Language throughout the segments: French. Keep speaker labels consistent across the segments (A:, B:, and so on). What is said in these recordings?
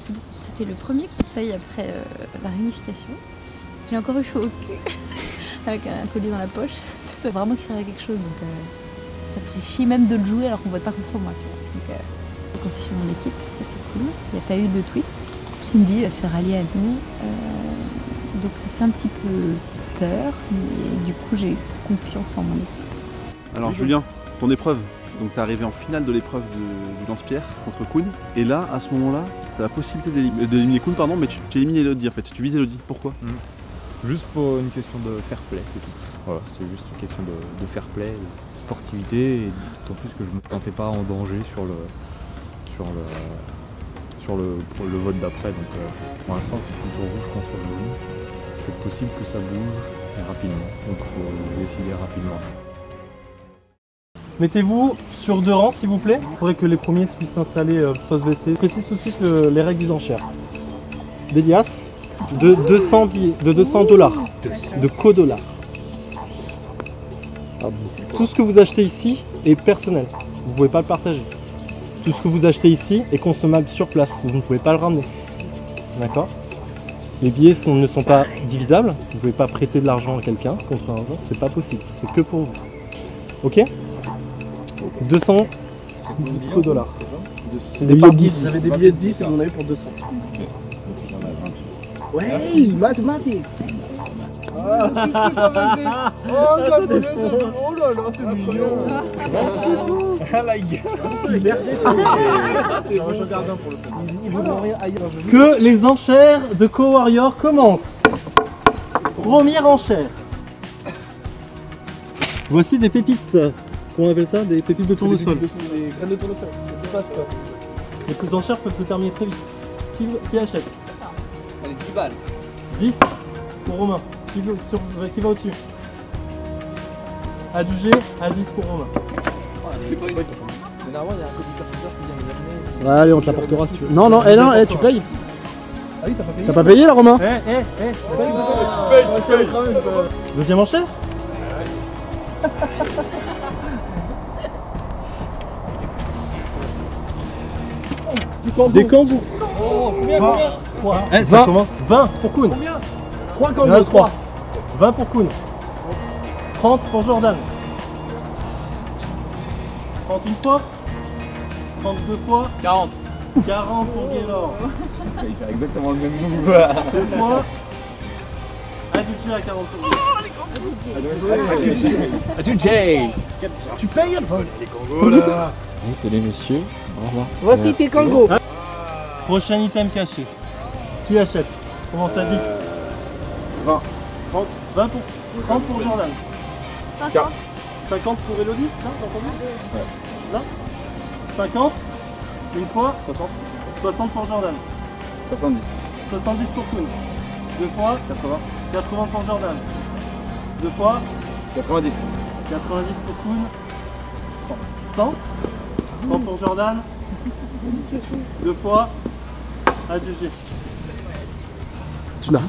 A: C'était le premier conseil après la réunification. J'ai encore eu chaud au cul avec un collier dans la poche. C'est vraiment qu'il servait à quelque chose, donc ça fait chier même de le jouer alors qu'on vote pas contre moi. Tu vois. Donc faut compter sur mon équipe, ça c'est cool. Il n'y a pas eu de tweet. Cindy elle s'est ralliée à nous, donc ça fait un petit peu peur, mais du coup j'ai confiance en mon équipe.
B: Alors Julien, ton épreuve, donc tu es arrivé en finale de l'épreuve du lance-pierre contre Koun, et là, à ce moment-là, tu as la possibilité d'éliminer Koun, pardon, mais tu élimines Elodie en fait, tu vises Elodie, pourquoi?
C: Juste pour une question de fair play, c'est tout. Voilà, c'était juste une question de fair play, de sportivité, et d'autant plus que je ne me sentais pas en danger sur le vote d'après. Donc pour l'instant c'est plutôt rouge contre jaune. C'est possible que ça bouge et rapidement, donc il faut décider rapidement.
D: Mettez-vous sur 2 rangs s'il vous plaît. Il faudrait que les premiers puissent s'installer face WC. Précise tout de suite les règles des enchères. Des liasses de 200 billets, de 200 $, de co-dollars. Tout ce que vous achetez ici est personnel. Vous ne pouvez pas le partager. Tout ce que vous achetez ici est consommable sur place. Vous ne pouvez pas le ramener. D'accord? Les billets ne sont pas divisables. Vous ne pouvez pas prêter de l'argent à quelqu'un contre un argent. C'est pas possible. C'est que pour vous. Ok? 200 $. C'est des billets de 10. Vous avez des billets de 10 et vous en avez pour 200. Ouais, mathématiques. Oh là là, c'est mignon. Ah la gueule. Que les enchères de Co-Warrior commencent. Première enchère. Voici des pépites. Comment on appelle ça? Des pépites de tournesol. Des graines de tournesol. Les petites enchères peuvent se terminer très vite. Qui achète?
E: Allez, 10 balles.
D: 10 pour Romain. Qui va au-dessus? Adjugé à 10 pour Romain.
E: Généralement, il y a un commissaire qui vient nous amener.
D: Allez, on te l'apportera si tu veux. Non, non, tu payes. Ah oui, t'as pas payé? T'as pas payé là, Romain? Tu payes quand même. Deuxième enchère? Des kangous. Combien? 3. 20 pour Koun. Combien? 3 kangous. 3. 20 pour Koun. 30 pour Jordan. 30 une fois. 32 fois. 40. 40 pour Gaylor.
E: Il fait exactement le même move.
D: 2 fois. Adjugé à 40 pour
E: Adjugé.
D: Tu payes
E: Les kangos là.
C: Tenez messieurs, au revoir.
D: Voici tes kangos. Prochain item caché. Qui achète? Comment ça dit?
E: 20.
D: 30. 20 pour 30 pour Jordan.
A: 50.
D: 50 pour Elodie? Non, t'as entendu? Ouais. Là 50. Une fois. 60. 60 pour Jordan.
E: 70.
D: 70 pour Koun. 2 fois.
E: 80.
D: 80 pour Jordan. 2 fois.
E: 90.
D: 90 pour Koun. 100. 100 pour Jordan. 2 fois. Adjugé.
B: Tu l'as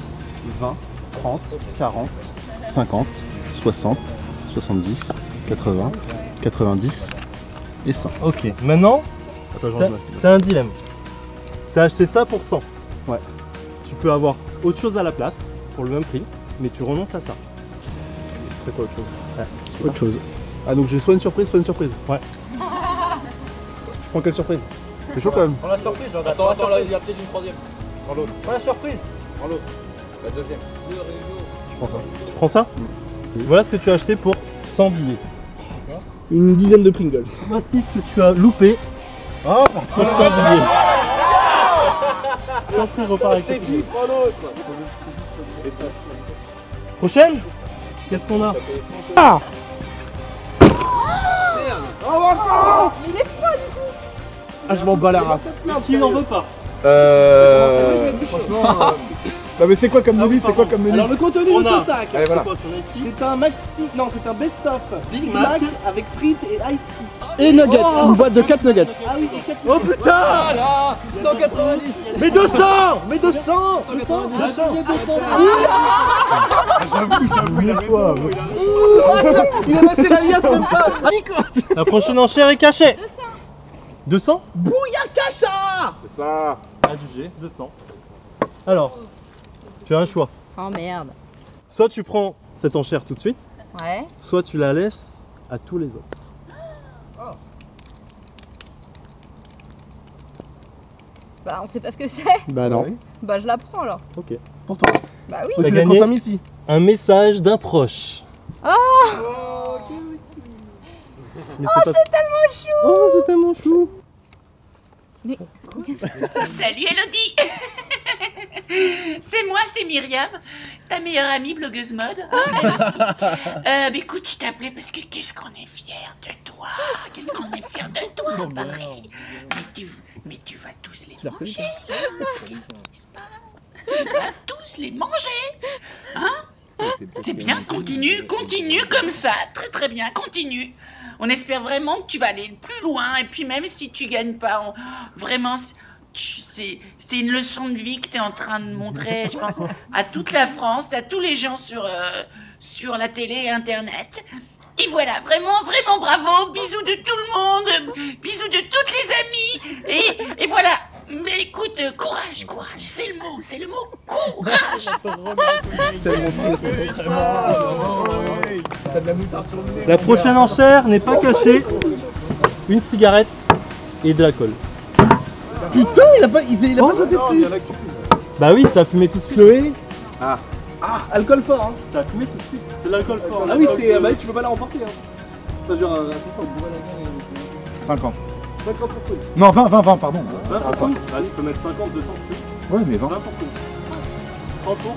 B: 20, 30, 40, 50, 60, 70, 80, 90 et 100.
D: Ok, maintenant, t'as un dilemme. T'as acheté ça pour 100.
B: Ouais.
D: Tu peux avoir autre chose à la place, pour le même prix, mais tu renonces à ça.
B: Ce serait quoi autre chose?
D: Ouais.
B: Autre chose. Ah donc j'ai soit une surprise, soit une surprise.
D: Ouais.
B: Je prends quelle surprise? C'est chaud quand même.
D: Prends la surprise, Jordan.
E: Attends, là, il y a peut-être une troisième.
B: Prends l'autre.
D: Prends la surprise.
E: Prends l'autre. La deuxième.
B: Je prends ça.
D: Tu prends ça? Voilà ce que tu as acheté pour 100 billets. Une dizaine de Pringles. Voici ce que tu as loupé pour 100 billets. Après, repart avec tes billets.
E: Prends l'autre.
D: Prochaine? Qu'est-ce qu'on a? Ah!
A: Mais il est froid du coup.
D: Ah, je m'en bats la race. Qui n'en veut pas?
B: Franchement. Non mais c'est quoi comme menu? C'est quoi comme menu?
D: Alors le contenu de ce sac,
B: Allez, voilà.
D: c'est un maxi, non c'est un best-of Big Mac avec frites et ice tea. Et nuggets, une boîte de 4 nuggets. Ah oui, et 4 nuggets. Oh putain! 190. Mais 200! Mais 200! 200! Il a lâché la liasse même pas. La prochaine enchère est cachée. 200? Bouillakacha!
B: C'est ça.
D: Adjugé, 200. Alors, tu as un choix.
A: Oh merde.
D: Soit tu prends cette enchère tout de suite,
A: Ouais.
D: soit tu la laisses à tous les autres.
A: Bah on sait pas ce que c'est.
C: Bah non.
A: Bah je la prends alors.
D: Ok.
B: Pour toi.
A: Bah oui.
D: Tu as
B: Tu l'as
D: gagné
B: consommé ici.
D: un message d'un proche.
A: Oh,
D: Mais c'est tellement chou. Oh, c'est tellement chou.
A: Mais
F: Salut Elodie. C'est moi, c'est Myriam, ta meilleure amie blogueuse mode. Bah écoute, je t'appelais parce que qu'est-ce qu'on est fiers de toi. Qu'est-ce qu'on est fiers de toi, Paris. Mais tu vas tous les manger. Qu'est-ce qui se passe? Tu vas tous les manger. Hein? C'est bien, continue comme ça. Très très bien, continue. On espère vraiment que tu vas aller plus loin. Et puis même si tu gagnes pas, vraiment, c'est une leçon de vie que tu es en train de montrer, je pense, à toute la France, à tous les gens sur la télé et Internet. Et voilà, vraiment, vraiment bravo. Bisous de tout le monde. Bisous de toutes les amies. Et voilà. Mais écoute, courage. C'est le mot, courage.
D: La prochaine enchère n'est pas cachée. Une cigarette et de l'alcool.
B: Putain, il a pas sauté dessus.
D: Bah oui, ça a fumé tout de suite.
B: Chloé. Ah, alcool fort, hein.
D: Ça a fumé tout de suite. C'est de l'alcool fort.
B: Ah oui, tu peux pas la remporter, hein. Ça dure un 50. 50 pour toi.
E: Non, 20, pardon.
B: 20 pour toi. Ah, tu peux mettre 50, 200 plus.
E: Ouais, mais 20.
B: 20 pour toi. 30 pour.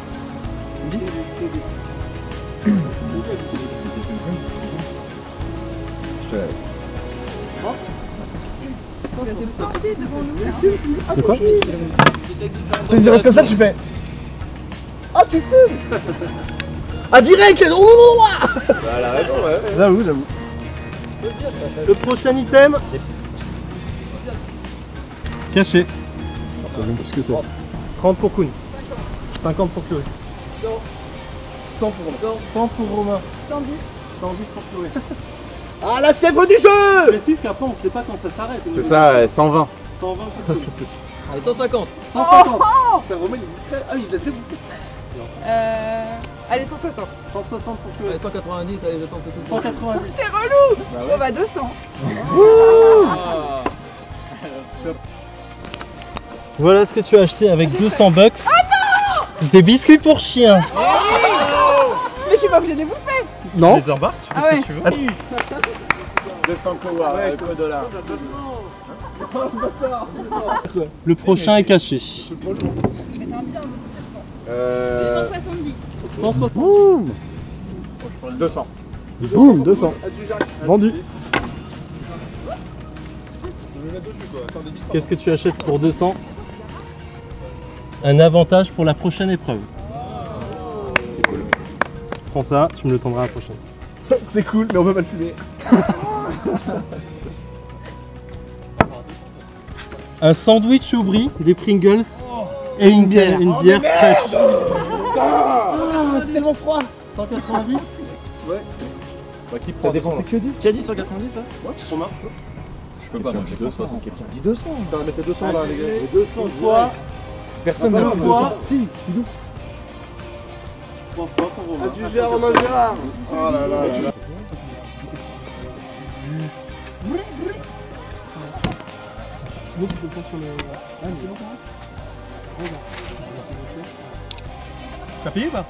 E: De quoi? Je reste comme ça, tu fais. Ah, tu fumes. Ah, direct. Oh, J'avoue.
D: Le prochain item. Caché.
E: Qu'est-ce que c'est?
D: 30 pour Koun. 50 pour Chloé. 100 pour Romain. 100 pour Romain.
A: 110.
D: 110 pour Chloé.
E: Ah, la fièvre du jeu.
D: Mais si, qu'après on sait pas quand ça s'arrête.
C: C'est ça, 120.
D: 120 pour Koun.
A: Allez, 150.
D: 150. Putain, Romain il est très... Ah oui, il a déjà bouffé.
A: Allez, 160.
D: 160 pour Chloé.
E: 190, allez, j'attends tout.
D: 190.
A: C'est relou. Bon bah 200.
D: Voilà ce que tu as acheté avec 200 bucks. Des biscuits pour chiens.
A: Mais je suis pas obligée de les bouffer.
D: Non. Les embarques, tu fais
A: Ah
D: ce
A: ouais.
D: que tu veux.
E: 200 $.
D: Le prochain est caché.
A: 170.
E: 200. Boum, 200. Vendu.
D: Qu'est-ce que tu achètes pour 200? Un avantage pour la prochaine épreuve. Prends ça, tu me le tendras à la prochaine.
E: C'est cool, mais on peut pas le fumer.
D: Un sandwich au brie, des Pringles et une bière fraîche.
A: C'est tellement froid.
D: 190.
E: Bah, qui prend? T'as dépensé que 10?
B: Tu as dit 190 là?
D: Romain.
E: Je peux pas, non, j'ai 200. Quelqu'un dit 200.
B: Putain, mettez 200 là, les gars.
D: 200 fois.
E: Personne n'a
D: 200 fois.
E: Si, d'où?
D: 3 fois pour Romain.
B: Adjugé à Romain Gérard. Oh là là là là.
D: Tu peux le faire sur le... Ah, mais c'est bon, t'as payé ou pas?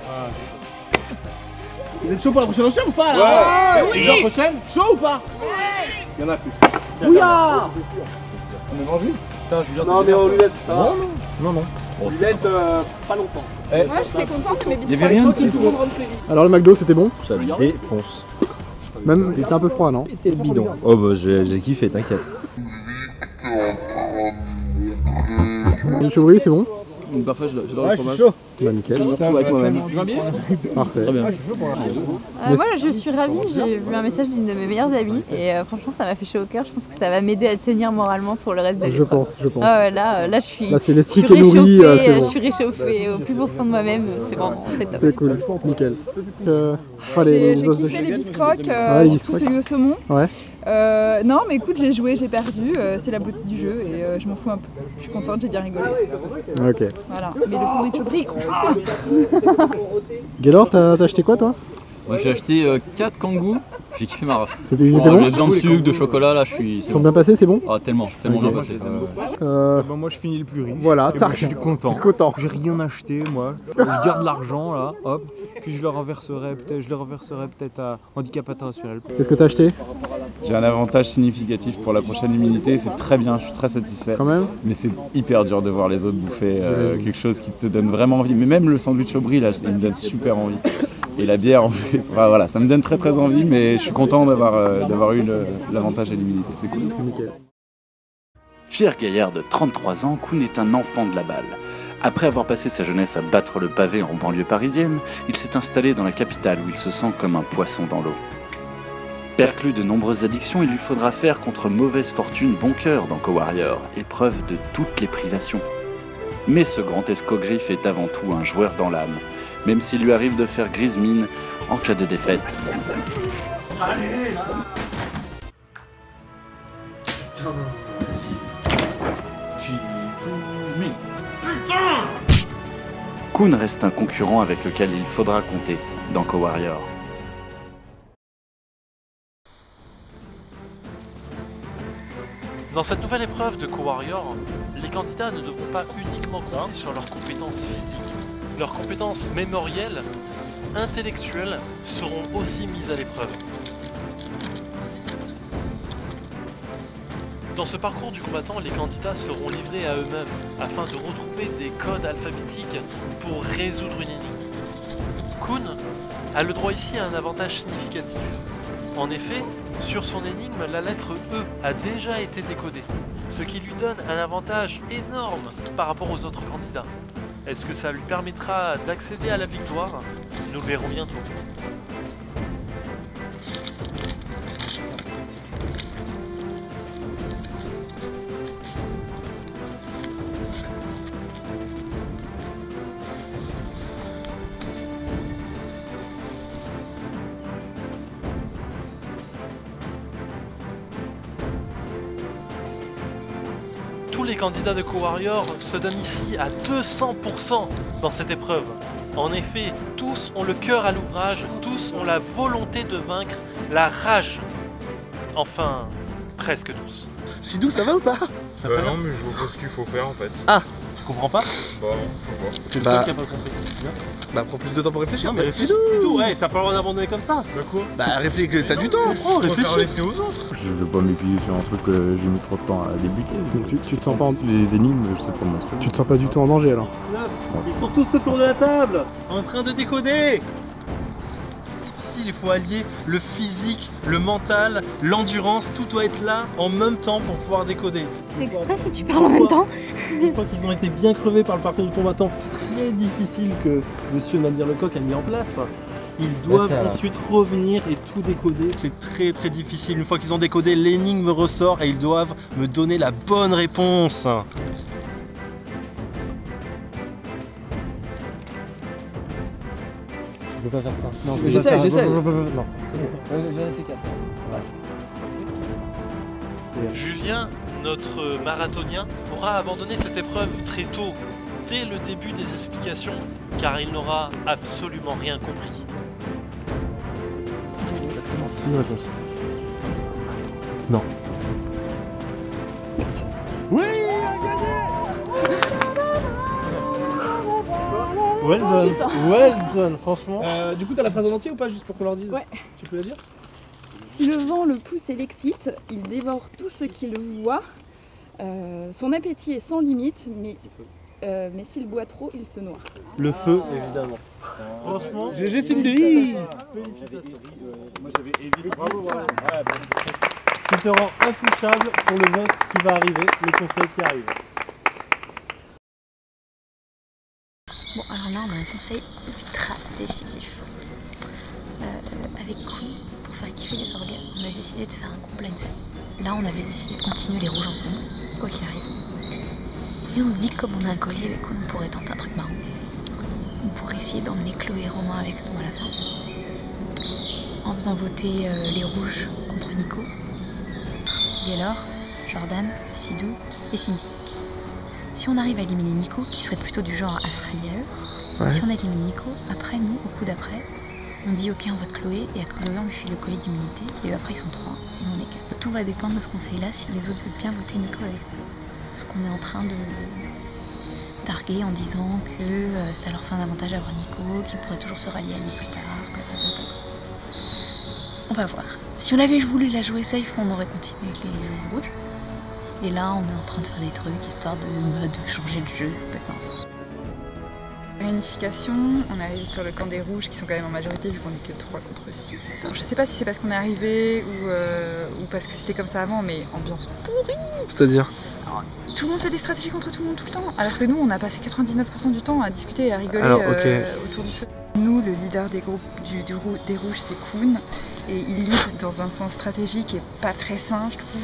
B: Vous êtes chaud pour la prochaine enchère ou pas là?
E: Ouais.
B: La prochaine? Chaud ou pas? Il y en a plus.
E: Bouillard. On est vendu.
B: Non mais on lui laisse ça.
E: Non.
B: On lui laisse pas longtemps.
A: Moi je serais contente que mes biscuits.
E: Il y avait rien de
B: Tout le monde rentre très vite.
E: Alors le McDo c'était bon?
C: Ça défonce.
E: Même, il était un peu froid, non?
C: C'était le bidon. Oh bah j'ai kiffé, t'inquiète.
E: Le chevrier c'est bon?
B: Parfois j'adore
D: Ouais,
B: le
D: je suis
B: fromage.
D: chaud.
E: Bah nickel.
B: Je me retrouve avec moi-même. Tu vas bien?
E: Parfait.
B: Très bien.
A: Moi je suis ravie, j'ai vu un message d'une de mes meilleures amies et franchement ça m'a fait chaud au cœur. Je pense que ça va m'aider à tenir moralement pour le reste de
E: Je
A: l'épreuve.
E: pense.
A: Ah ouais, là je suis,
E: Là c'est
A: je
E: l'esprit
A: suis
E: qui est nourri,
A: réchauffée,
E: c'est
A: je
E: bon.
A: suis réchauffée au plus profond de moi-même, c'est vraiment c'est top.
E: C'est cool, nickel.
A: J'ai
E: Les os de
A: kiffé les biscrocs,
E: Ouais, les
A: surtout
E: biscrocs.
A: celui au saumon.
E: Ouais.
G: Non, mais écoute, j'ai joué, j'ai perdu, c'est la beauté du jeu et je m'en fous un peu. Je suis contente, j'ai bien rigolé.
E: Ok.
G: Voilà, mais le sandwich au brie, il compte.
E: Gaylor, t'as acheté quoi toi?
C: Moi j'ai acheté 4 kangous, j'ai kiffé ma race.
E: Ils étaient bons?
C: Les gens de sucre, de chocolat là, je suis.
E: Ils sont bien passés, c'est bon?
C: Ah tellement bien passé.
H: Moi je finis le plus riche.
E: Voilà,
H: Et
E: t'as
H: moi, je suis content.
E: content.
H: J'ai rien acheté moi. Je garde l'argent là, hop, puis je le reverserai peut-être à Handicap International.
E: Qu'est-ce que t'as acheté?
I: J'ai un avantage significatif pour la prochaine immunité, c'est très bien, je suis très satisfait.
E: Quand même?
I: Mais c'est hyper dur de voir les autres bouffer quelque chose qui te donne vraiment envie. Mais même le sandwich au brie là, il me donne super envie. Et la bière, enfin, voilà, ça me donne très envie, mais je suis content d'avoir eu l'avantage à l'immunité, c'est cool.
J: Fier gaillard de 33 ans, Koun est un enfant de la balle. Après avoir passé sa jeunesse à battre le pavé en banlieue parisienne, il s'est installé dans la capitale où il se sent comme un poisson dans l'eau. Perclus de nombreuses addictions, il lui faudra faire contre mauvaise fortune bon cœur dans Co-Warrior, épreuve de toutes les privations. Mais ce grand escogriffe est avant tout un joueur dans l'âme, même s'il lui arrive de faire grise mine en cas de défaite.
K: Allez là. Putain, vas-y. Shifumi. Putain.
J: Koun reste un concurrent avec lequel il faudra compter dans Co-Warrior.
L: Dans cette nouvelle épreuve de Co-Warrior, les candidats ne devront pas uniquement compter sur leurs compétences physiques. Leurs compétences mémorielles, intellectuelles seront aussi mises à l'épreuve. Dans ce parcours du combattant, les candidats seront livrés à eux-mêmes afin de retrouver des codes alphabétiques pour résoudre une énigme. Koun a le droit ici à un avantage significatif. En effet, sur son énigme, la lettre E a déjà été décodée, ce qui lui donne un avantage énorme par rapport aux autres candidats. Est-ce que ça lui permettra d'accéder à la victoire? Nous le verrons bientôt. Tous les candidats de Co-Warrior se donnent ici à 200% dans cette épreuve. En effet, tous ont le cœur à l'ouvrage, tous ont la volonté de vaincre, la rage. Enfin, presque tous.
E: Sidou, ça va ou pas?
H: Non mais je vois pas ce qu'il faut faire en fait.
E: Ah, tu comprends pas?
H: Bah non, je vois pas.
E: C'est le seul qui a pas compris. Bah prends plus de temps pour réfléchir.
D: Non mais
E: Sidou,
D: Sidou, ouais, t'as pas le droit d'abandonner comme ça.
H: Bah quoi?
E: Bah réfléchis, t'as du temps, prends, réfléchis.
H: Laisser aux autres.
C: Je veux pas m'épuiser sur un truc que j'ai mis trop de temps à débuter.
D: Donc tu te sens pas en...
C: Les énigmes, je sais pas mon truc.
D: Tu te sens pas du tout en danger alors?
E: Ils sont tous autour de la table.
D: En train de décoder. Il faut allier le physique, le mental, l'endurance, tout doit être là en même temps pour pouvoir décoder.
A: C'est exprès si tu parles en même temps.
D: Une fois qu'ils ont été bien crevés par le parcours du combattant, très difficile que monsieur Nadir Lecoq a mis en place, ils doivent ensuite revenir et tout décoder. C'est très difficile. Une fois qu'ils ont décodé, l'énigme ressort et ils doivent me donner la bonne réponse. Je peux pas faire ça. Non,
E: j'essaie.
D: Non.
L: Julien, notre marathonien, aura abandonné cette épreuve très tôt, dès le début des explications, car il n'aura absolument rien compris.
D: Une réponse. Non. Oui, il a gagné. Well done, franchement. Du coup, t'as la phrase en entier ou pas, juste pour qu'on leur dise?
G: Ouais.
D: Tu peux la dire?
G: Si le vent le pousse et l'excite, il dévore tout ce qu'il voit. Son appétit est sans limite, mais s'il boit trop, il se noie.
D: Le feu, évidemment. Franchement, GG Cindy.
I: Moi j'avais évité. Bravo,
D: Tu te rends intouchable pour le vote qui va arriver, les conseils qui arrivent.
M: Bon, alors là, on a un conseil ultra décisif. Avec Koun, pour faire kiffer les orgas, on a décidé de faire un groupe blind set. Là, on avait décidé de continuer les rouges ensemble, quoi qu'il arrive. Et on se dit que comme on a un collier avec Koun, on pourrait tenter un truc marrant. On pourrait essayer d'emmener Chloé et Romain avec nous à la fin. En faisant voter les rouges contre Nico Gaylor, Jordan, Sidou et Cindy. Si on arrive à éliminer Nico, qui serait plutôt du genre à se rallier à eux, si on élimine Nico, après nous, au coup d'après, on dit ok on vote Chloé et à Chloé on lui file le collier d'immunité et après ils sont 3 et nous on est 4. Tout va dépendre de ce conseil là si les autres veulent bien voter Nico avec nous. Ce qu'on est en train de targuer en disant que ça leur fait un avantage d'avoir Nico, qu'ils pourraient toujours se rallier à lui plus tard, blablabla. On va voir. Si on avait voulu la jouer safe, on aurait continué avec les rouges. Et là, on est en train de faire des trucs histoire de changer le jeu. Ça peut être marrant.
G: Réunification, on arrive sur le camp des rouges qui sont quand même en majorité vu qu'on est que 3 contre 6. Alors, je sais pas si c'est parce qu'on est arrivé ou parce que c'était comme ça avant, mais ambiance pourrie.
E: C'est-à-dire?
G: Tout le monde fait des stratégies contre tout le monde tout le temps, alors que nous on a passé 99% du temps à discuter et à rigoler autour du feu. Nous, le leader des groupes des rouges, c'est Koun, et il lead dans un sens stratégique et pas très sain, je trouve.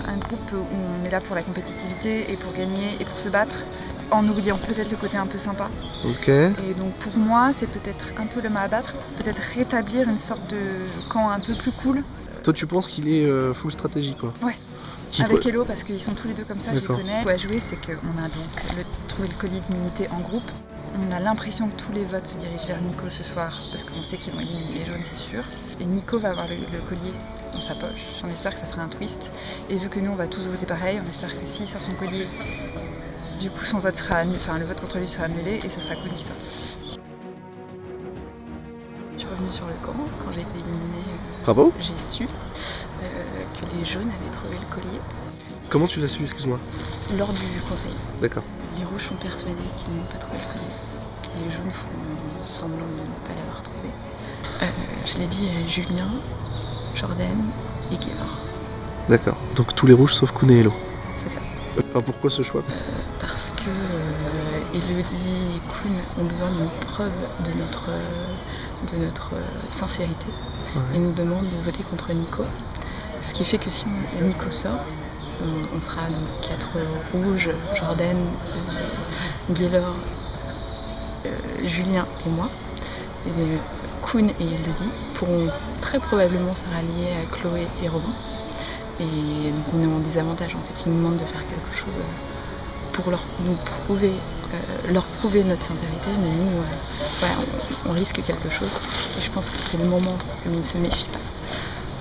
G: Un groupe où on est là pour la compétitivité et pour gagner et pour se battre, en oubliant peut-être le côté un peu sympa.
E: Ok.
G: Et donc pour moi, c'est peut-être un peu le mât à battre, pour peut-être rétablir une sorte de camp un peu plus cool.
E: Toi, tu penses qu'il est full stratégie, quoi?
G: Ouais. Avec Hello, parce qu'ils sont tous les deux comme ça, je les connais. Ce qu'on a joué, c'est qu'on a donc trouvé le collier d'immunité en groupe. On a l'impression que tous les votes se dirigent vers Nico ce soir, parce qu'on sait qu'ils vont éliminer les jaunes, c'est sûr. Et Nico va avoir le collier dans sa poche. On espère que ça sera un twist. Et vu que nous, on va tous voter pareil, on espère que s'il sort son collier, du coup, son vote sera annulé, enfin le vote contre lui sera annulé, et ça sera Koun qui sortira. Je suis revenue sur le camp quand j'ai été éliminée.
E: Bravo.
G: J'ai su que les jaunes avaient trouvé le collier.
E: Comment tu l'as su, excuse-moi?
G: Lors du conseil.
E: D'accord.
G: Les rouges sont persuadés qu'ils n'ont pas trouvé le collier. Les jaunes font semblant de ne pas l'avoir trouvé. Je l'ai dit à Julien, Jordan et Gaylor.
E: D'accord. Donc tous les rouges sauf Koun et Hello.
G: C'est ça.
E: Enfin, pourquoi ce choix?
G: Parce que Elodie et Koun ont besoin d'une preuve de notre sincérité et nous demandent de voter contre Nico. Ce qui fait que si Nico sort, on sera donc 4 rouges, Jordan, Gaylor, Julien et moi. Et Koun et Elodie pourront très probablement se rallier à Chloé et Robin. Et ils ont des avantages en fait, ils nous demandent de faire quelque chose pour leur prouver notre sincérité, mais nous, voilà, on risque quelque chose. Et je pense que c'est le moment, comme ils ne se méfient pas,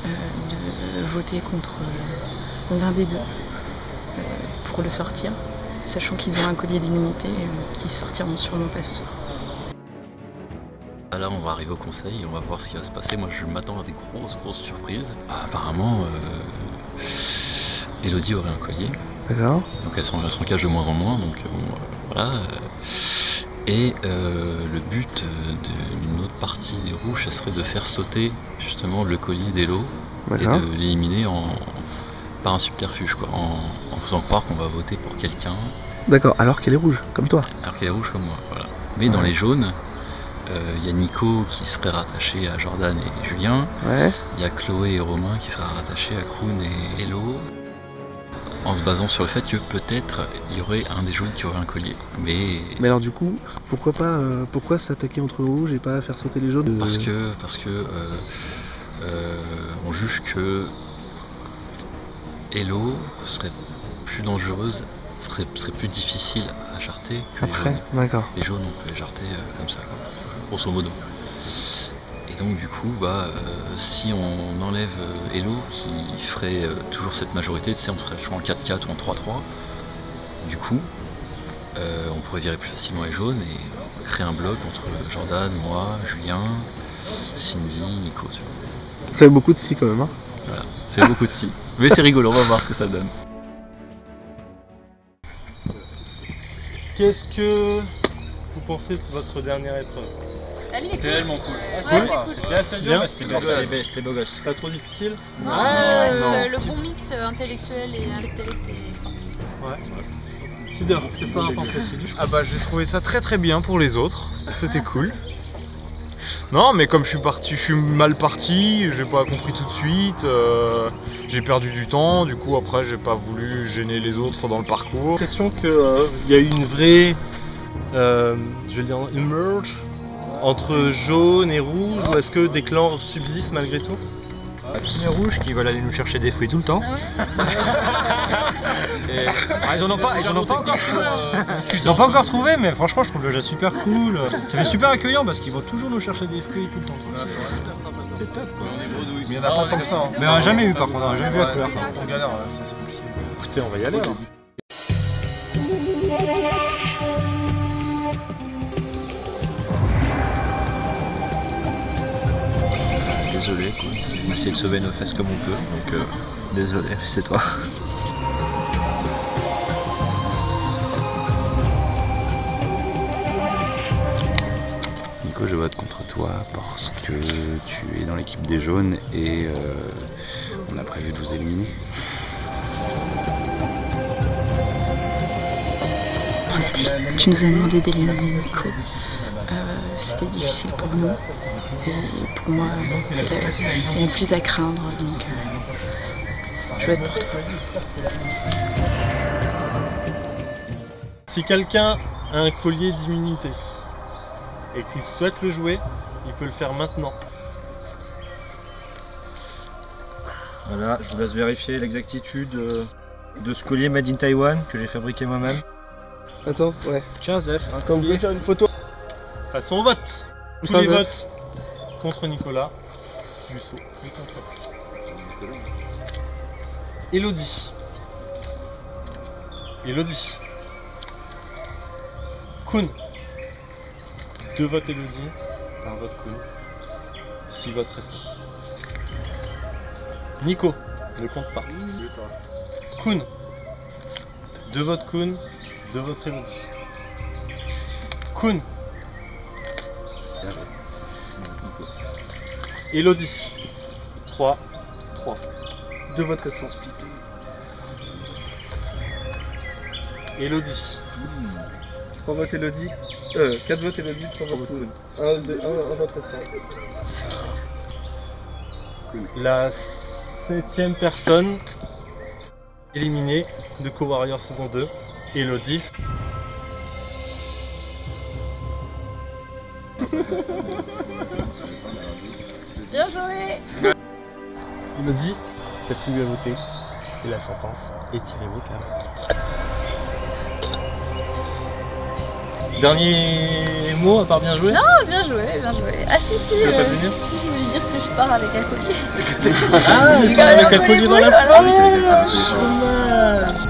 G: de voter contre l'un des deux pour le sortir, sachant qu'ils ont un collier d'immunité qui sortiront sûrement pas ce soir.
J: Là on va arriver au conseil et on va voir ce qui va se passer. Moi je m'attends à des grosses surprises. Apparemment Elodie aurait un collier.
E: D'accord.
J: Donc elle s'en cache de moins en moins, donc voilà. Et le but d'une autre partie des rouges, ce serait de faire sauter justement le collier d'Elo et de l'éliminer par un subterfuge, quoi, en faisant croire qu'on va voter pour quelqu'un.
E: D'accord, alors qu'elle est rouge, comme toi.
J: Alors qu'elle est rouge comme moi, voilà. Mais dans les jaunes, y a Nico qui serait rattaché à Jordan et Julien. Il y a Chloé et Romain qui seraient rattachés à Koun et Hello. En se basant sur le fait que peut-être il y aurait un des jaunes qui aurait un collier. Mais
E: alors du coup, pourquoi s'attaquer entre rouges et pas faire sauter les jaunes?
J: Parce que on juge que Hello serait plus dangereuse, serait plus difficile à jarter que les jaunes.
E: D'accord.
J: Les jaunes on peut les jarter comme ça, grosso modo. Et donc du coup, si on enlève Hello qui ferait toujours cette majorité, tu sais, on serait toujours en 4-4 ou en 3-3, du coup, on pourrait virer plus facilement les jaunes et créer un bloc entre Jordan, moi, Julien, Cindy, Nico. Tu vois.
E: Ça fait beaucoup de si quand même, hein.
J: Voilà, ça fait beaucoup de si. Mais c'est rigolo, on va voir ce que ça donne.
D: Qu'est-ce que vous pensez de votre dernière épreuve?
N: C'était tellement cool.
D: C'était assez dur, mais c'était beau gosse. Pas trop difficile?
N: Non, c'est le bon mix intellectuel et sportif.
D: Ouais. Sider, qu'est-ce que t'en as pensé?
H: J'ai trouvé ça très bien pour les autres. C'était cool. Non, mais comme je suis mal parti, j'ai pas compris tout de suite, j'ai perdu du temps, du coup après j'ai pas voulu gêner les autres dans le parcours.
D: J'ai l'impression qu'il y a eu une vraie, je vais dire, une merge entre jaune et rouge, ou est-ce que des clans subsistent malgré tout?
H: Les rouges qui veulent aller nous chercher des fruits tout le temps. Et, ils en ont pas encore trouvé, mais franchement je trouve le jeu super cool. Ça fait super accueillant parce qu'ils vont toujours nous chercher des fruits tout le temps. C'est top quoi.
O: Mais il n'y en a pas tant que ça. Hein.
H: Mais on n'a jamais eu par contre, on n'a jamais vu la fleur.
O: On galère, ça c'est compliqué.
H: Écoutez, on va y aller alors. Désolé, on essaie de sauver nos fesses comme on peut, donc désolé, c'est toi.
I: Nico, je vote contre toi parce que tu es dans l'équipe des jaunes et on a prévu de vous éliminer.
G: Tu nous as demandé d'éliminer Nico. C'était difficile pour nous. Et pour moi, il y a plus à craindre, donc je vais être pour toi.
P: Si quelqu'un a un collier d'immunité et qu'il souhaite le jouer, il peut le faire maintenant.
H: Voilà, je vous laisse vérifier l'exactitude de ce collier made in Taiwan que j'ai fabriqué moi-même.
E: Attends, ouais.
H: Tiens Zef, un
E: Comme vous
H: collier.
E: pouvez faire une photo.
P: Passons au vote. Tous les votes contre Nicolas. Dussault et contre Elodie. Elodie. Kun. 2 votes Elodie, 1 vote Kun. 6 votes restants. Nico, ne compte pas. Kun. 2 votes Kun, 2 votes Elodie. Kun. Elodie. 3. 2 votes restants splittés. Elodie.
E: 3 votes Elodie. 4 votes Elodie, 3 votes Kun. 1 vote restant.
P: La 7ème personne éliminée de Co-Warrior saison 2, Elodie.
N: Bien joué.
P: Elodie, t'as plus à voter. Et la sentence est irrévocable. Dernier mot à part bien joué?
N: Non, bien joué, bien joué. Ah si,
P: Tu veux pas venir?
N: je voulais dire que je pars avec un collier.
P: Ah,
N: J'ai
P: tu pars avec un
N: collier
P: collier dans la
N: bleu,
P: poche. Dommage.